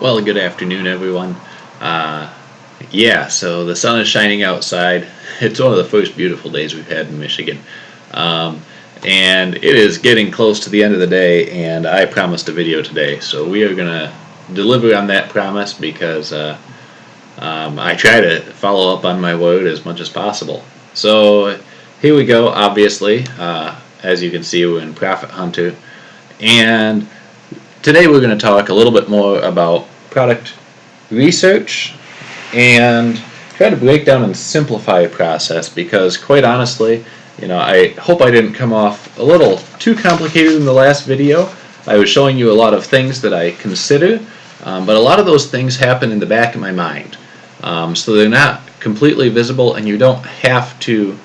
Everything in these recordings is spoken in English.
Well, good afternoon, everyone. Uh, yeah, so the sun is shining outside. It's one of the first beautiful days we've had in Michigan. Um, and it is getting close to the end of the day, and I promised a video today. So we are going to deliver on that promise because I try to follow up on my word as much as possible. So here we go, obviously. As you can see, we're in Profit Hunter. And today we're going to talk a little bit more about product research and try to break down and simplify a process because quite honestly, I hope I didn't come off a little too complicated in the last video. I was showing you a lot of things that I consider, but a lot of those things happen in the back of my mind. So they're not completely visible and you don't have to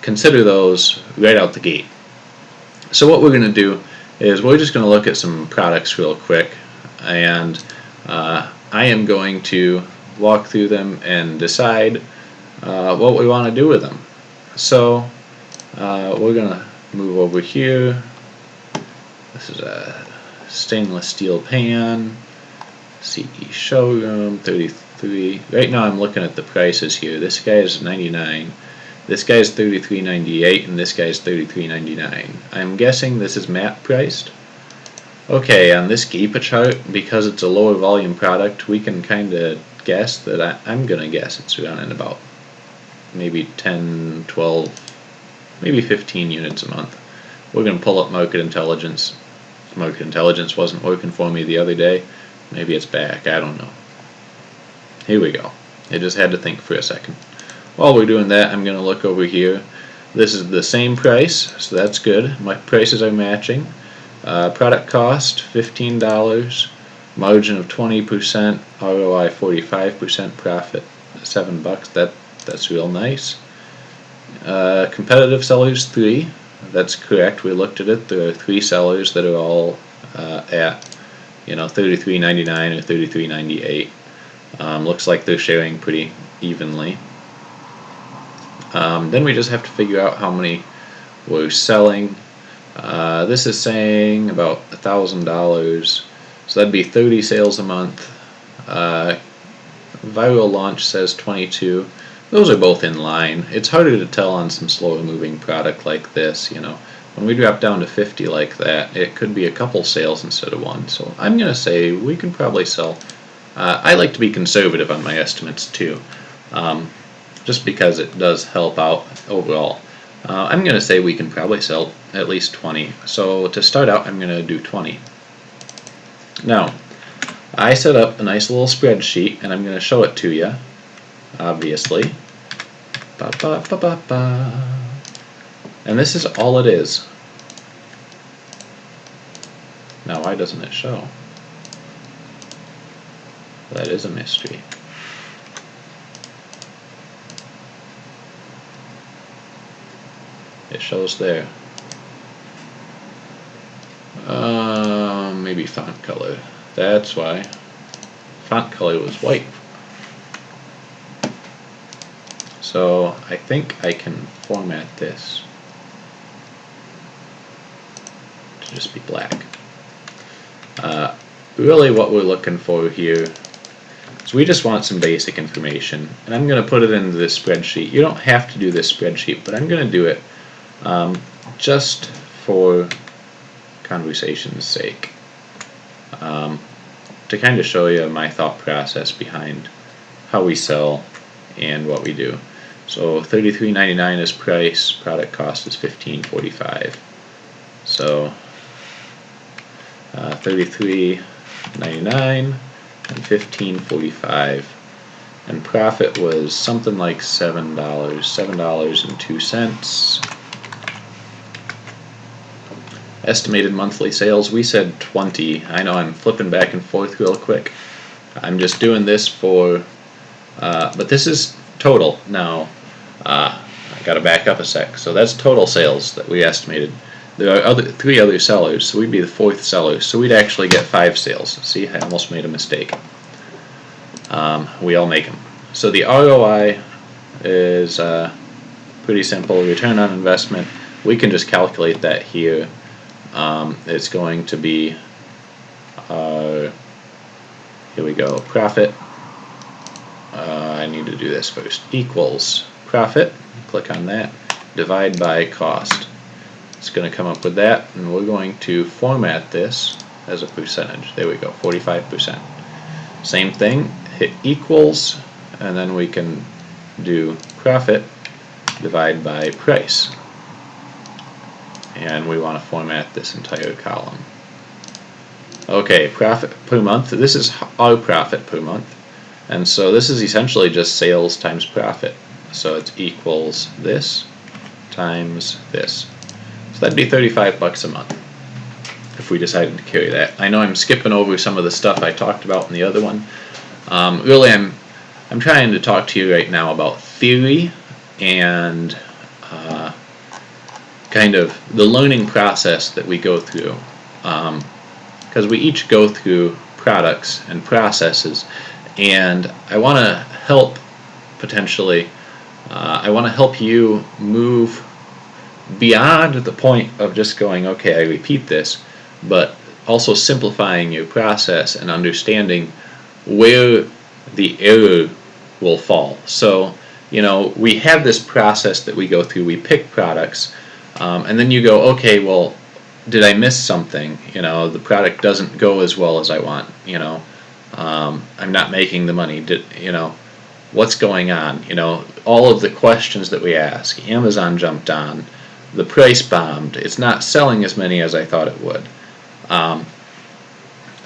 consider those right out the gate. So what we're going to do is we're just going to look at some products real quick, and I am going to walk through them and decide what we want to do with them. So we're going to move over here. This is a stainless steel pan, CE showroom, 33. Right now I'm looking at the prices here. This guy is $99. This guy's $33.98 and this guy's $33.99. I'm guessing this is MAP priced. Okay, on this GIPA chart, because it's a lower volume product, we can kind of guess that I'm going to guess it's running about maybe 10, 12, maybe 15 units a month. We're going to pull up Market Intelligence. Market Intelligence wasn't working for me the other day. Maybe it's back, I don't know. Here we go. I just had to think for a second. While we're doing that, I'm going to look over here. This is the same price, so that's good. My prices are matching. Product cost, $15. Margin of 20%. ROI 45%. Profit, $7. That's real nice. Competitive sellers, 3. That's correct. We looked at it. There are 3 sellers that are all at $33.99 or $33.98. Looks like they're sharing pretty evenly. Then we just have to figure out how many we're selling. This is saying about $1,000, so that'd be 30 sales a month. Viral Launch says 22. Those are both in line. It's harder to tell on some slower moving product like this. When we drop down to 50 like that, it could be a couple sales instead of one. So I'm going to say we can probably sell. I like to be conservative on my estimates too. Just because it does help out overall. I'm going to say we can probably sell at least 20. So to start out, I'm going to do 20. Now, I set up a nice little spreadsheet, and I'm going to show it to you, obviously. And this is all it is. Now, why doesn't it show? That is a mystery. It shows there. Maybe font color. That's why. Font color was white. So I think I can format this to just be black. Really what we're looking for here is we just want some basic information, and I'm going to put it into this spreadsheet. You don't have to do this spreadsheet, but I'm going to do it just for conversation's sake, to kind of show you my thought process behind how we sell and what we do. So $33.99 is price, product cost is $15.45. So $33.99 and $15.45. And profit was something like $7.02. Estimated monthly sales, we said 20. I know I'm flipping back and forth real quick. I'm just doing this for, but this is total. Now, I gotta back up a sec. So that's total sales that we estimated. There are 3 other sellers, so we'd be the 4th seller. So we'd actually get 5 sales. See, I almost made a mistake. We all make them. So the ROI is pretty simple. Return on investment, we can just calculate that here. It's going to be Here we go, profit. I need to do this first. Equals profit, click on that, divide by cost. It's going to come up with that, and we're going to format this as a percentage. There we go, 45%. Same thing, hit equals, and then we can do profit, divide by price. And we want to format this entire column. Okay, profit per month. This is our profit per month. And so this is essentially just sales times profit. So it's equals this times this. So that'd be 35 bucks a month if we decided to carry that. I know I'm skipping over some of the stuff I talked about in the other one. Really, I'm trying to talk to you right now about theory and kind of the learning process that we go through. Because we each go through products and processes, and I want to help potentially, I want to help you move beyond the point of just going, okay, I repeat this, but also simplifying your process and understanding where the error will fall. So, you know, we have this process that we go through, we pick products, and then you go, okay, well, did I miss something? You know, the product doesn't go as well as I want, you know, I'm not making the money, you know, what's going on? You know, all of the questions that we ask. Amazon jumped on, the price bombed, it's not selling as many as I thought it would.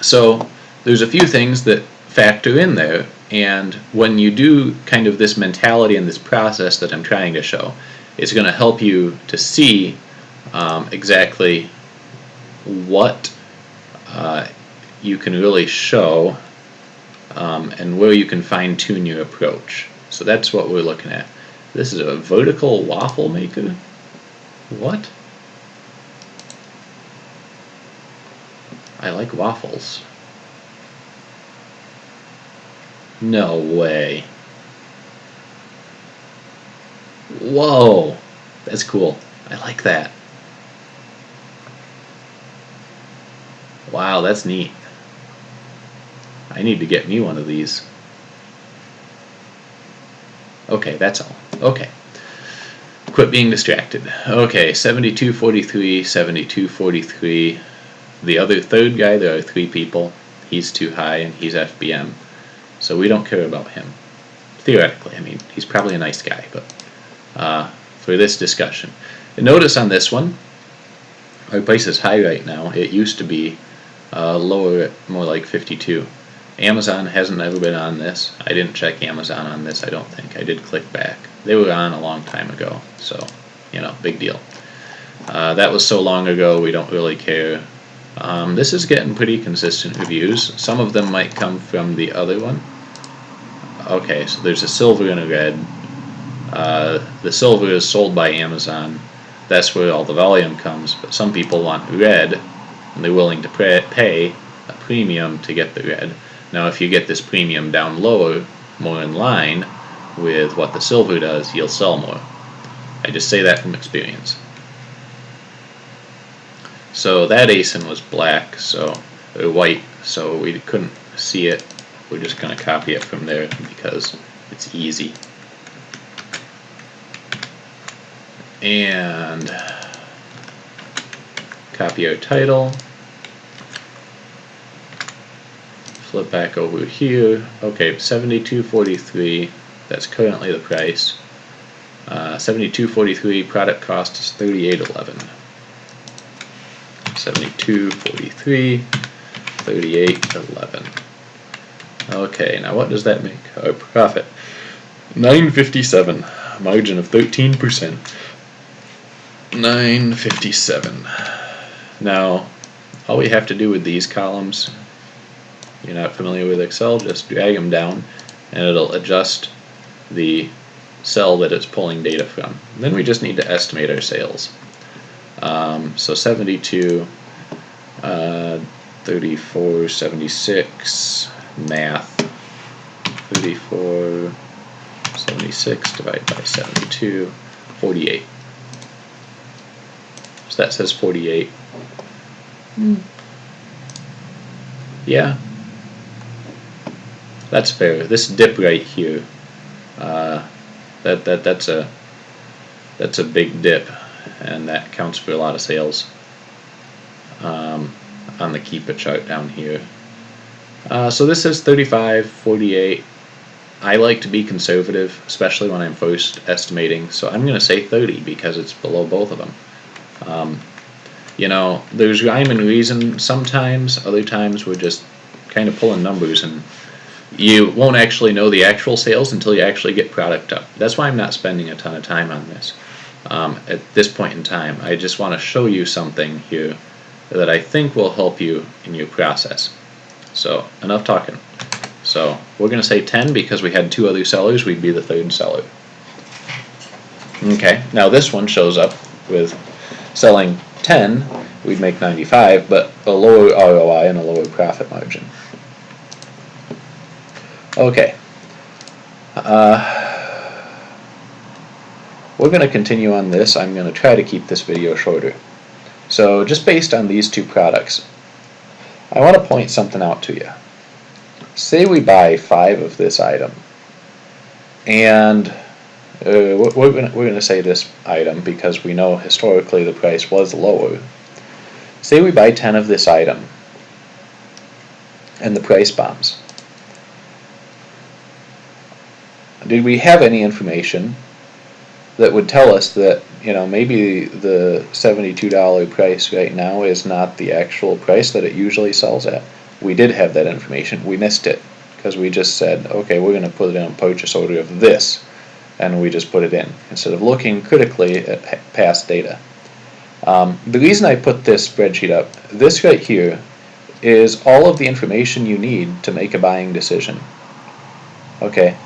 So there's a few things that factor in there, and when you do kind of this mentality and this process that I'm trying to show, it's going to help you to see exactly what you can really show and where you can fine-tune your approach. So that's what we're looking at. This is a vertical waffle maker? What? I like waffles. No way. Whoa, that's cool. I like that. Wow, that's neat. I need to get me one of these. Okay, that's all. Okay. Quit being distracted. Okay, 7243, 7243. The other third guy, there are 3 people. He's too high and he's FBM. So we don't care about him. Theoretically, I mean, he's probably a nice guy, but for this discussion. And notice on this one, our price is high right now. It used to be lower, more like 52. Amazon hasn't ever been on this. I didn't check Amazon on this, I don't think. I did click back. They were on a long time ago, so, you know, big deal. That was so long ago, we don't really care. This is getting pretty consistent reviews. Some of them might come from the other one. Okay, so there's a silver and a red. The silver is sold by Amazon. That's where all the volume comes, but some people want red, and they're willing to pay a premium to get the red. Now if you get this premium down lower, more in line with what the silver does, you'll sell more. I just say that from experience. So that ASIN was black, or white, so we couldn't see it. We're just going to copy it from there because it's easy. And copy our title. Flip back over here. Okay, 72.43. That's currently the price. 72.43. Product cost is 38.11. 72.43. 38.11. Okay, now what does that make? Our profit. 9.57. Margin of 13%. 9.57. Now, all we have to do with these columns, you're not familiar with Excel, just drag them down and it'll adjust the cell that it's pulling data from. Then we just need to estimate our sales. So 72, 34, 76, math, 34, 76 divided by 72, 48. So that says 48. Yeah. that's fair. This dip right here, that's a big dip, and that counts for a lot of sales on the Keepa chart down here. So this is 35, 48. I like to be conservative, especially when I'm first estimating, so I'm going to say 30 because it's below both of them. You know, there's rhyme and reason sometimes, other times we're just kind of pulling numbers, and you won't actually know the actual sales until you actually get product up. That's why I'm not spending a ton of time on this at this point in time. I just want to show you something here that I think will help you in your process. So, enough talking. So, we're going to say 10 because we had 2 other sellers, we'd be the 3rd seller. Okay, now this one shows up with selling 10, we'd make 95, but a lower ROI and a lower profit margin. Okay. We're going to continue on this. I'm going to try to keep this video shorter. So just based on these 2 products, I want to point something out to you. Say we buy 5 of this item, and we're going to say this item because we know historically the price was lower. Say we buy 10 of this item, and the price bombs. Did we have any information that would tell us that, you know, maybe the $72 price right now is not the actual price that it usually sells at? We did have that information. We missed it because we just said, okay, we're going to put it in a purchase order of this, and we just put it in instead of looking critically at past data. The reason I put this spreadsheet up, this right here, is all of the information you need to make a buying decision. Okay,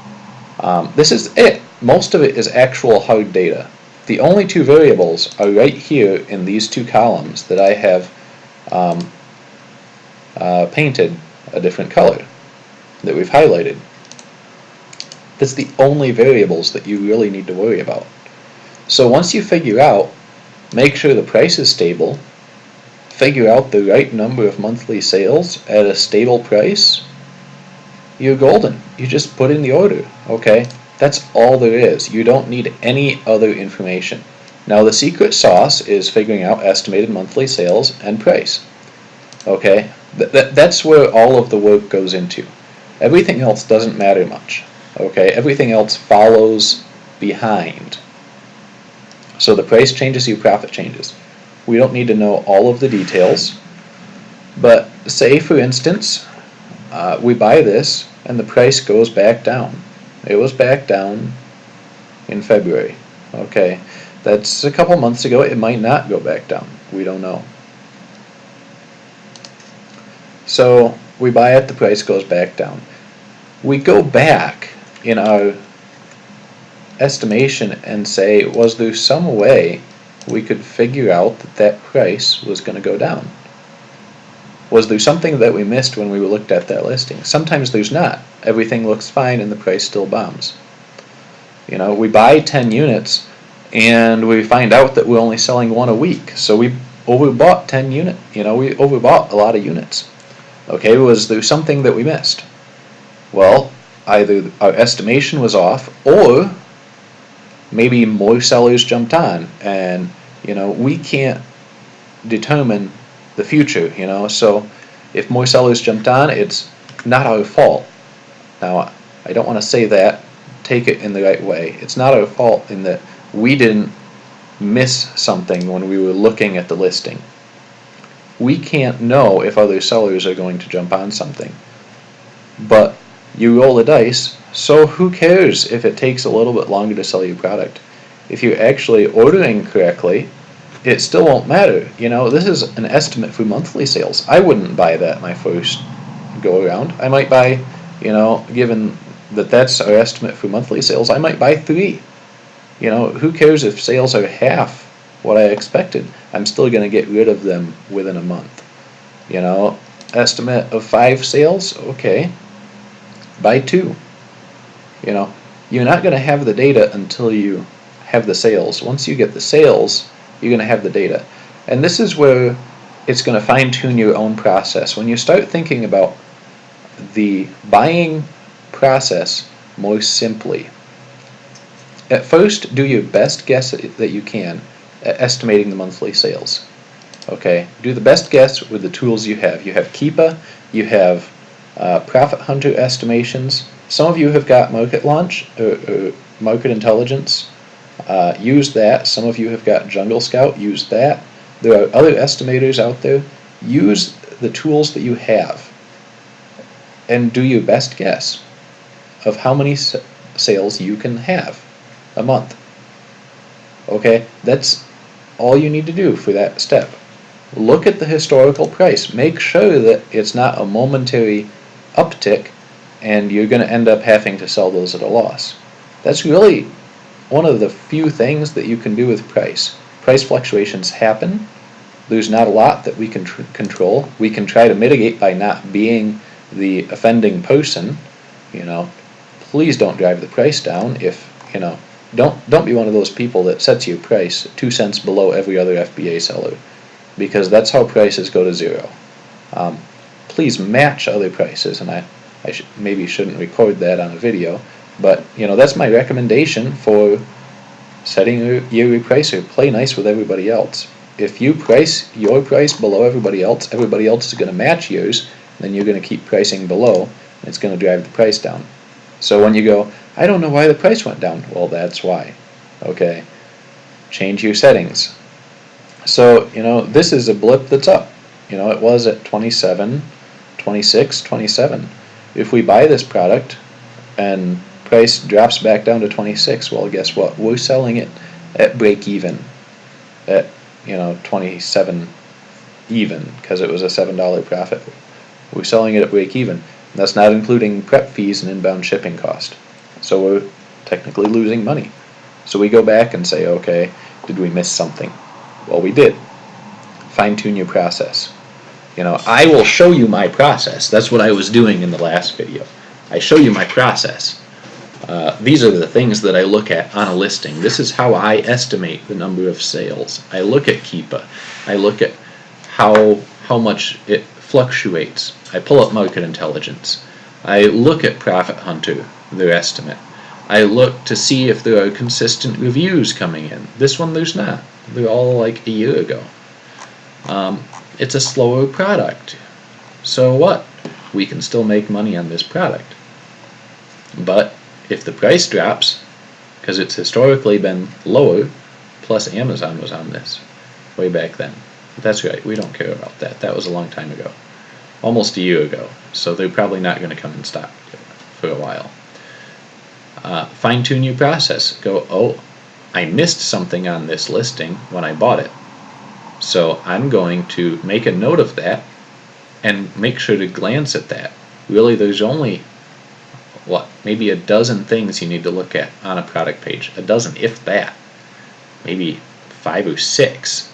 this is it. Most of it is actual hard data. The only 2 variables are right here in these 2 columns that I have painted a different color that we've highlighted. That's the only variables that you really need to worry about. So once you figure out, make sure the price is stable, figure out the right number of monthly sales at a stable price, you're golden. You just put in the order, okay? That's all there is. You don't need any other information. Now the secret sauce is figuring out estimated monthly sales and price. Okay? That's where all of the work goes into. Everything else doesn't matter much. Okay? Everything else follows behind. So the price changes, your profit changes. We don't need to know all of the details. But say, for instance, we buy this and the price goes back down. It was back down in February. Okay, that's a couple months ago. It might not go back down. We don't know. So we buy it, the price goes back down. We go back in our estimation and say, was there some way we could figure out that that price was going to go down? Was there something that we missed when we looked at that listing? Sometimes there's not. Everything looks fine and the price still bombs. You know, we buy 10 units and we find out that we're only selling 1 a week. So we overbought 10 units. You know, we overbought a lot of units. Okay, was there something that we missed? Well, either our estimation was off, or maybe more sellers jumped on, and, you know, we can't determine the future, you know, so if more sellers jumped on, it's not our fault. Now, I don't want to say that, take it in the right way. It's not our fault in that we didn't miss something when we were looking at the listing. We can't know if other sellers are going to jump on something, but you roll the dice, so who cares if it takes a little bit longer to sell your product? If you're actually ordering correctly, it still won't matter. You know, this is an estimate for monthly sales. I wouldn't buy that my first go around. I might buy, you know, given that that's our estimate for monthly sales, I might buy 3. You know, who cares if sales are half what I expected? I'm still going to get rid of them within a month. You know, estimate of 5 sales, okay, buy 2. You know, you're not going to have the data until you have the sales. Once you get the sales, you're going to have the data. And this is where it's going to fine-tune your own process. When you start thinking about the buying process more simply. At first, do your best guess that you can at estimating the monthly sales. Okay, do the best guess with the tools you have. You have Keepa, you have Profit Hunter estimations. Some of you have got Market Launch or Market Intelligence. Use that. Some of you have got Jungle Scout. Use that. There are other estimators out there. Use the tools that you have and do your best guess of how many sales you can have a month. Okay, that's all you need to do for that step. Look at the historical price. Make sure that it's not a momentary uptick and you're going to end up having to sell those at a loss. That's really one of the few things that you can do with price. Price fluctuations happen. There's not a lot that we can control. We can try to mitigate by not being the offending person. Please don't drive the price down. If don't be one of those people that sets your price 2 cents below every other FBA seller, because that's how prices go to zero. Please match other prices, and I maybe shouldn't record that on a video, but that's my recommendation for setting your repricer. Play nice with everybody else. If you price your price below everybody else is going to match yours, then you're going to keep pricing below, and it's going to drive the price down. So when you go, I don't know why the price went down, well, that's why. Okay, change your settings. So this is a blip that's up. It was at 27, 26, 27. If we buy this product and price drops back down to 26, well, guess what? We're selling it at break even, at 27 even, because it was a $7 profit. We're selling it at break even. That's not including prep fees and inbound shipping cost. So we're technically losing money. So we go back and say, okay, did we miss something? Well, we did. Fine-tune your process. I will show you my process. That's what I was doing in the last video. I show you my process. These are the things that I look at on a listing. This is how I estimate the number of sales. I look at Keepa. I look at how much it fluctuates. I pull up Market Intelligence. I look at Profit Hunter, their estimate. I look to see if there are consistent reviews coming in. This one there's not. They're all like a year ago. It's a slower product. So what? We can still make money on this product. But if the price drops, because it's historically been lower, plus Amazon was on this way back then. But that's right, we don't care about that. That was a long time ago. Almost a year ago. So they're probably not going to come in stock for a while. Fine-tune your process. Go, oh, I missed something on this listing when I bought it. So I'm going to make a note of that and make sure to glance at that. Really, there's only, maybe a dozen things you need to look at on a product page. A dozen, if that. Maybe 5 or 6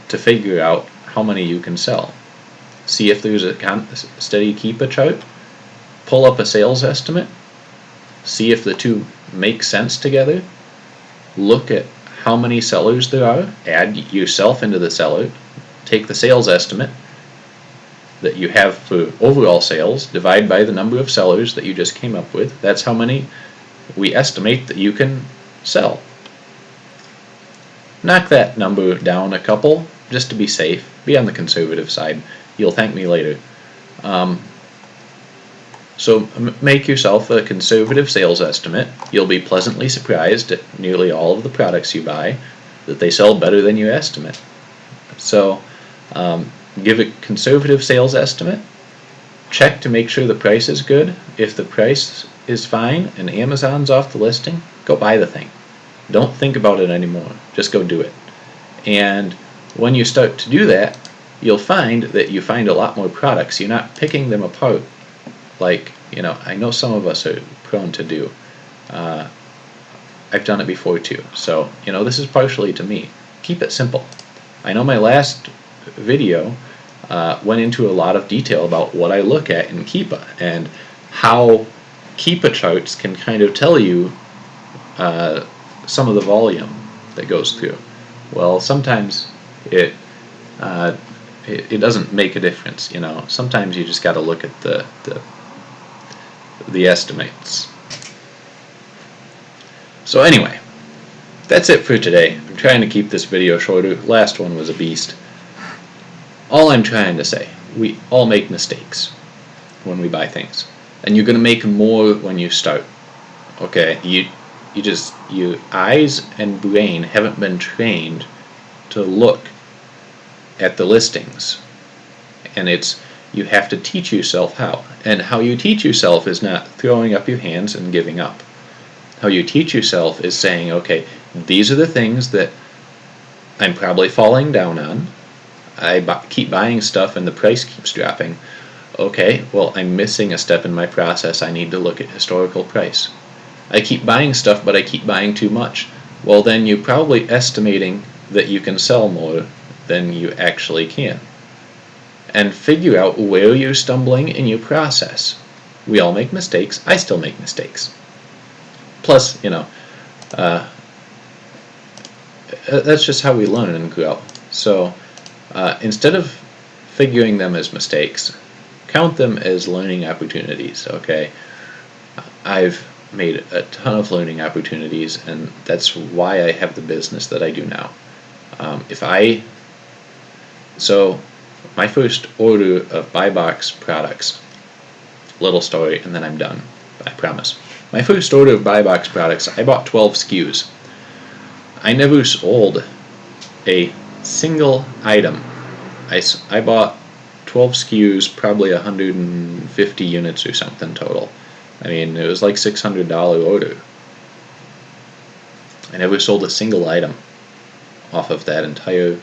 to figure out how many you can sell. See if there's a steady Keepa chart. Pull up a sales estimate. See if the two make sense together. Look at how many sellers there are. Add yourself into the seller. Take the sales estimate that you have for overall sales, divide by the number of sellers that you just came up with. That's how many we estimate that you can sell. Knock that number down a couple just to be safe. Be on the conservative side. You'll thank me later. So make yourself a conservative sales estimate. You'll be pleasantly surprised at nearly all of the products you buy that they sell better than your estimate. So give a conservative sales estimate. Check to make sure the price is good. If the price is fine and Amazon's off the listing, go buy the thing. Don't think about it anymore. Just go do it. And when you start to do that, you'll find that you find a lot more products. You're not picking them apart like, I know some of us are prone to do. I've done it before too. So, this is partially to me. Keep it simple. I know my last video went into a lot of detail about what I look at in Keepa and how Keepa charts can kind of tell you some of the volume that goes through. Well, sometimes it doesn't make a difference. Sometimes you just got to look at the the estimates. So anyway, that's it for today. I'm trying to keep this video shorter. Last one was a beast. All I'm trying to say, we all make mistakes when we buy things. And you're going to make more when you start. Okay, your eyes and brain haven't been trained to look at the listings. And you have to teach yourself how. And how you teach yourself is not throwing up your hands and giving up. How you teach yourself is saying, okay, these are the things that I'm probably falling down on. I keep buying stuff and the price keeps dropping. Okay, well, I'm missing a step in my process. I need to look at historical price. I keep buying stuff, but I keep buying too much. Well, then you're probably estimating that you can sell more than you actually can. And figure out where you're stumbling in your process. We all make mistakes. I still make mistakes. Plus, that's just how we learn and grow. So instead of figuring them as mistakes, count them as learning opportunities. Okay, I've made a ton of learning opportunities, and that's why I have the business that I do now. So my first order of buy box products, little story, and then I'm done, I promise. My first order of buy box products, I bought 12 SKUs. I never sold a single item. I bought 12 SKUs, probably 150 units or something total. I mean, it was like $600 order. I never sold a single item off of that entire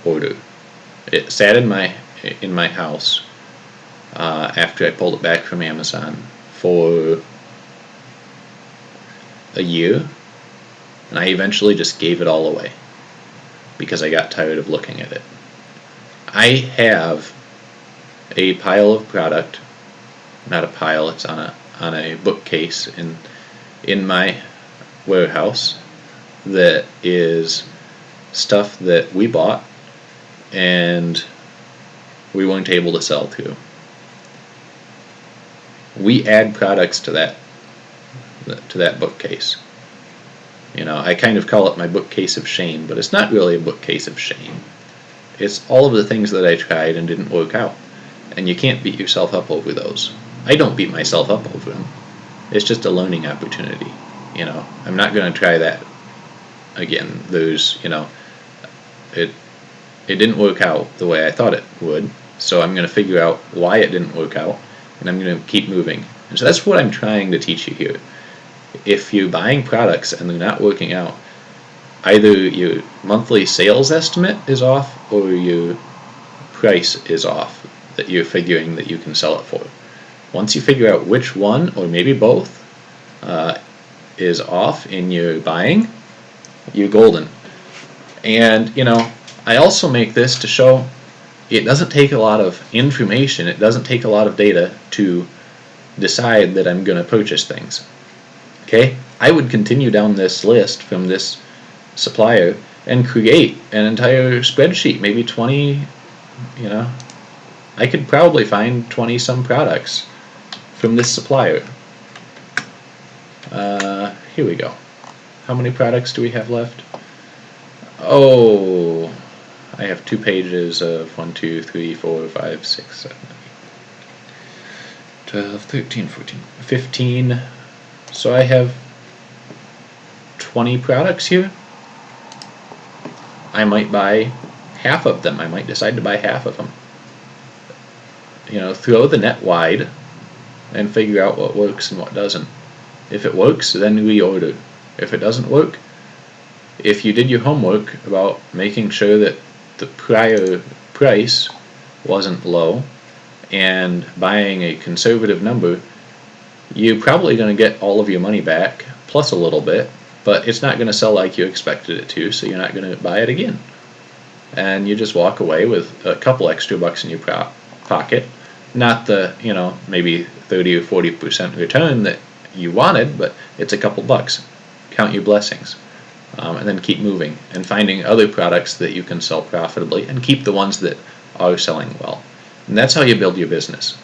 order. It sat in my house after I pulled it back from Amazon for a year, and I eventually just gave it all away because I got tired of looking at it. I have a pile of product, not a pile, it's on a bookcase in my warehouse that is stuff that we bought and we weren't able to sell to. We add products to that bookcase. I kind of call it my bookcase of shame, but it's not really a bookcase of shame. It's all of the things that I tried and didn't work out. And you can't beat yourself up over those. I don't beat myself up over them. It's just a learning opportunity. I'm not going to try that again. It didn't work out the way I thought it would, so I'm going to figure out why it didn't work out, and I'm going to keep moving. And so that's what I'm trying to teach you here. If you're buying products and they're not working out, either your monthly sales estimate is off or your price is off that you're figuring that you can sell it for. Once you figure out which one, or maybe both, is off in your buying, you're golden. And, I also make this to show it doesn't take a lot of information, it doesn't take a lot of data to decide that I'm going to purchase things. Okay? I would continue down this list from this supplier and create an entire spreadsheet, maybe 20, I could probably find 20 some products from this supplier. Here we go. How many products do we have left? Oh, I have 2 pages of 1, 2, 3, 4, 5, 6, 7, 8, 12, 13, 14, 15. So I have 20 products here. I might buy half of them. I might decide to buy half of them. Throw the net wide and figure out what works and what doesn't. If it works, then reorder. If it doesn't work, if you did your homework about making sure that the prior price wasn't low and buying a conservative number, you're probably going to get all of your money back, plus a little bit, but it's not going to sell like you expected it to, so you're not going to buy it again. And you just walk away with a couple extra bucks in your pocket. Not the, maybe 30 or 40% return that you wanted, but it's a couple bucks. Count your blessings. And then keep moving and finding other products that you can sell profitably and keep the ones that are selling well. And that's how you build your business.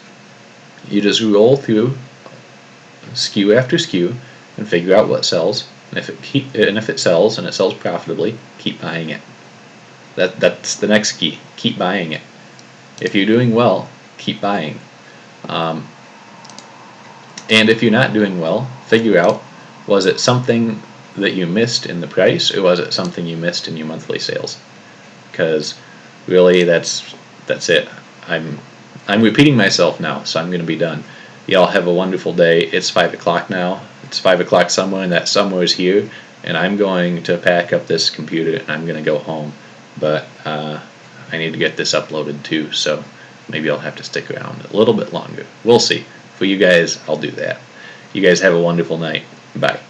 you just roll through SKU after SKU and figure out what sells. And if it sells and it sells profitably, keep buying it. That's the next key. Keep buying it. If you're doing well, keep buying. And if you're not doing well, figure out, was it something that you missed in the price, or was it something you missed in your monthly sales? Because really, that's it. I'm repeating myself now, so I'm going to be done. Y'all have a wonderful day. It's 5 o'clock now. It's 5 o'clock somewhere, and that somewhere is here. And I'm going to pack up this computer, and I'm going to go home. But I need to get this uploaded too, so maybe I'll have to stick around a little bit longer. We'll see. For you guys, I'll do that. You guys have a wonderful night. Bye.